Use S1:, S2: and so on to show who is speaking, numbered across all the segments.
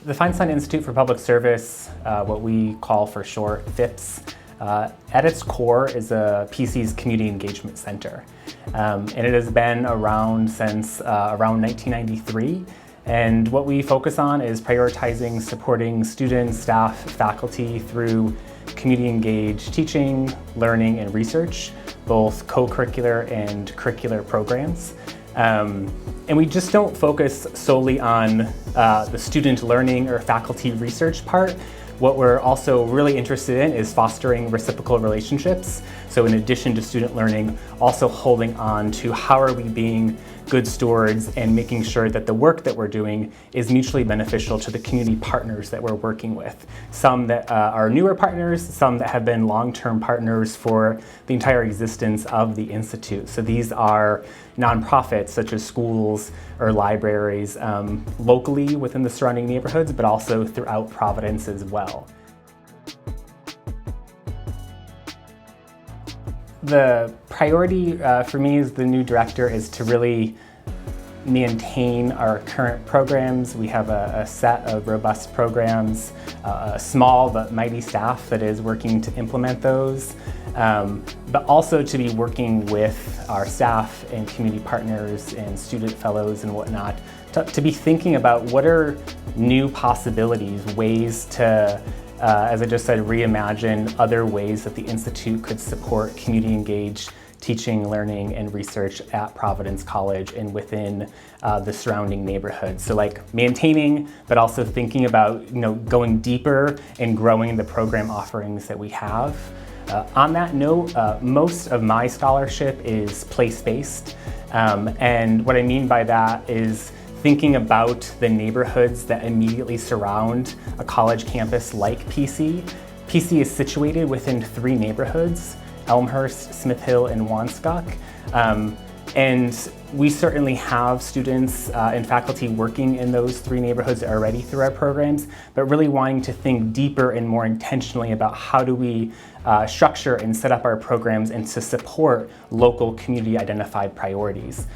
S1: The Feinstein Institute for Public Service, what we call for short FIPS, at its core is a PC's Community Engagement Center. And it has been around since around 1993. And what we focus on is prioritizing supporting students, staff, faculty through community engaged teaching, learning, and research, both co-curricular and curricular programs. And we just don't focus solely on the student learning or faculty research part. What we're also really interested in is fostering reciprocal relationships. So in addition to student learning, also holding on to how are we being good stewards and making sure that the work that we're doing is mutually beneficial to the community partners that we're working with. Some that are newer partners, some that have been long-term partners for the entire existence of the Institute. So these are nonprofits such as schools or libraries locally within the surrounding neighborhoods, but also throughout Providence as well. The priority for me as the new director is to really maintain our current programs. We have a set of robust programs, a small but mighty staff that is working to implement those, but also to be working with our staff and community partners and student fellows and whatnot to be thinking about what are new possibilities, ways to as I just said, reimagine other ways that the Institute could support community-engaged teaching, learning, and research at Providence College and within the surrounding neighborhoods. So like maintaining, but also thinking about going deeper and growing the program offerings that we have. On that note, most of my scholarship is place-based. And what I mean by that is thinking about the neighborhoods that immediately surround a college campus like PC. PC is situated within 3 neighborhoods, Elmhurst, Smith Hill, and Wanskuck. And we certainly have students and faculty working in those 3 neighborhoods already through our programs, but really wanting to think deeper and more intentionally about how do we structure and set up our programs and to support local community identified priorities.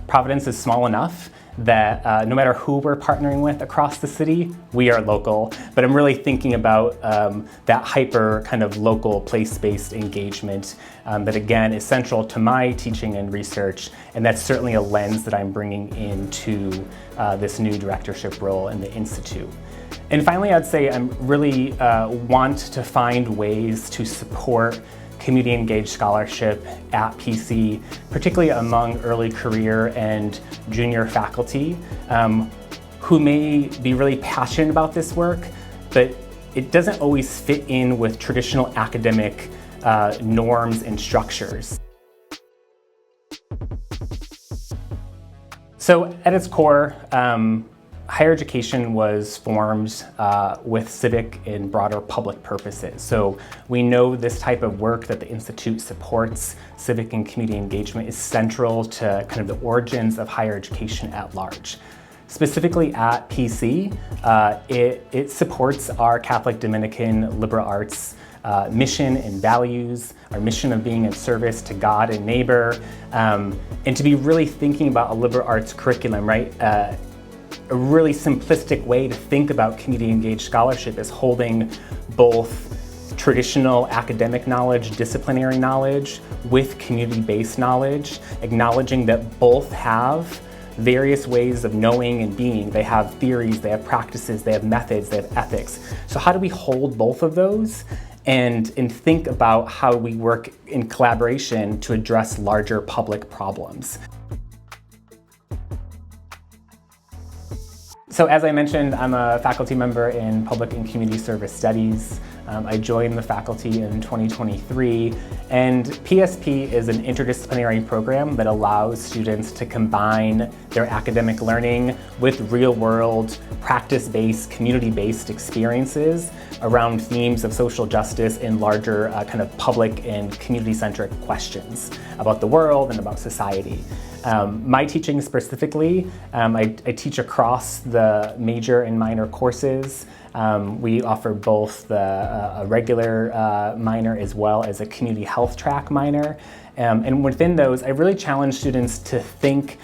S1: Providence is small enough that no matter who we're partnering with across the city, we are local. But I'm really thinking about that hyper kind of local place-based engagement that again is central to my teaching and research, and that's certainly a lens that I'm bringing into this new directorship role in the Institute. And finally, I'd say I'm really want to find ways to support community engaged scholarship at PC, particularly among early career and junior faculty who may be really passionate about this work, but it doesn't always fit in with traditional academic norms and structures. So at its core, higher education was formed with civic and broader public purposes. So we know this type of work that the Institute supports, civic and community engagement, is central to kind of the origins of higher education at large. Specifically at PC, it supports our Catholic Dominican liberal arts mission and values, our mission of being in service to God and neighbor, and to be really thinking about a liberal arts curriculum, right? A really simplistic way to think about community engaged scholarship is holding both traditional academic knowledge, disciplinary knowledge, with community-based knowledge, acknowledging that both have various ways of knowing and being. They have theories, they have practices, they have methods, they have ethics. So how do we hold both of those and think about how we work in collaboration to address larger public problems? So as I mentioned, I'm a faculty member in Public and Community Service Studies. I joined the faculty in 2023, and PSP is an interdisciplinary program that allows students to combine their academic learning with real-world, practice-based, community-based experiences around themes of social justice and larger kind of public and community-centric questions about the world and about society. My teaching specifically, I teach across the major and minor courses. We offer both a regular minor as well as a community health track minor. And within those, I really challenge students to think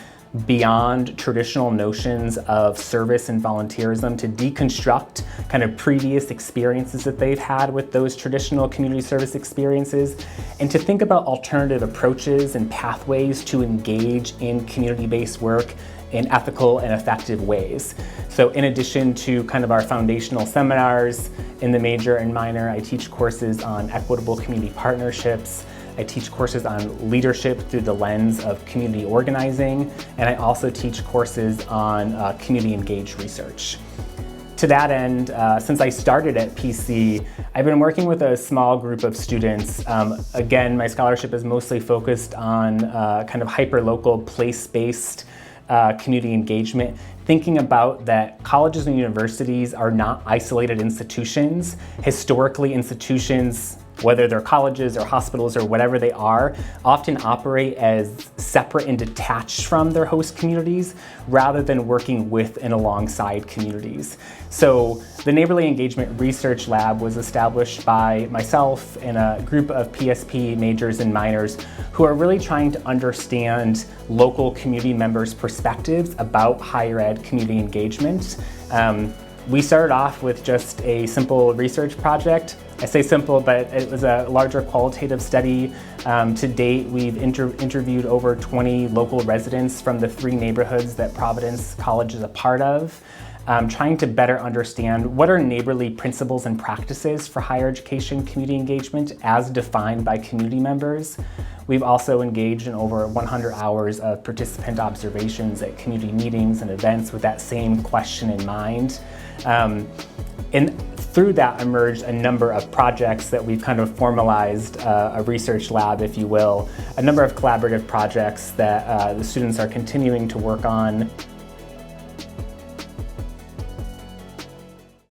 S1: beyond traditional notions of service and volunteerism, to deconstruct kind of previous experiences that they've had with those traditional community service experiences, and to think about alternative approaches and pathways to engage in community-based work in ethical and effective ways. So in addition to kind of our foundational seminars in the major and minor, I teach courses on equitable community partnerships. I teach courses on leadership through the lens of community organizing, and I also teach courses on community engaged research. To that end, since I started at PC, I've been working with a small group of students. Again, my scholarship is mostly focused on kind of hyper-local, place-based community engagement, thinking about that colleges and universities are not isolated institutions. Historically, institutions, whether they're colleges or hospitals or whatever they are, often operate as separate and detached from their host communities rather than working with and alongside communities. So the Neighborly Engagement Research Lab was established by myself and a group of PSP majors and minors who are really trying to understand local community members' perspectives about higher ed community engagement. We started off with just a simple research project. I say simple, but it was a larger qualitative study. To date, we've interviewed over 20 local residents from the 3 neighborhoods that Providence College is a part of, trying to better understand what are neighborly principles and practices for higher education community engagement as defined by community members. We've also engaged in over 100 hours of participant observations at community meetings and events with that same question in mind. And through that emerged a number of projects that we've kind of formalized, a research lab, if you will, a number of collaborative projects that the students are continuing to work on.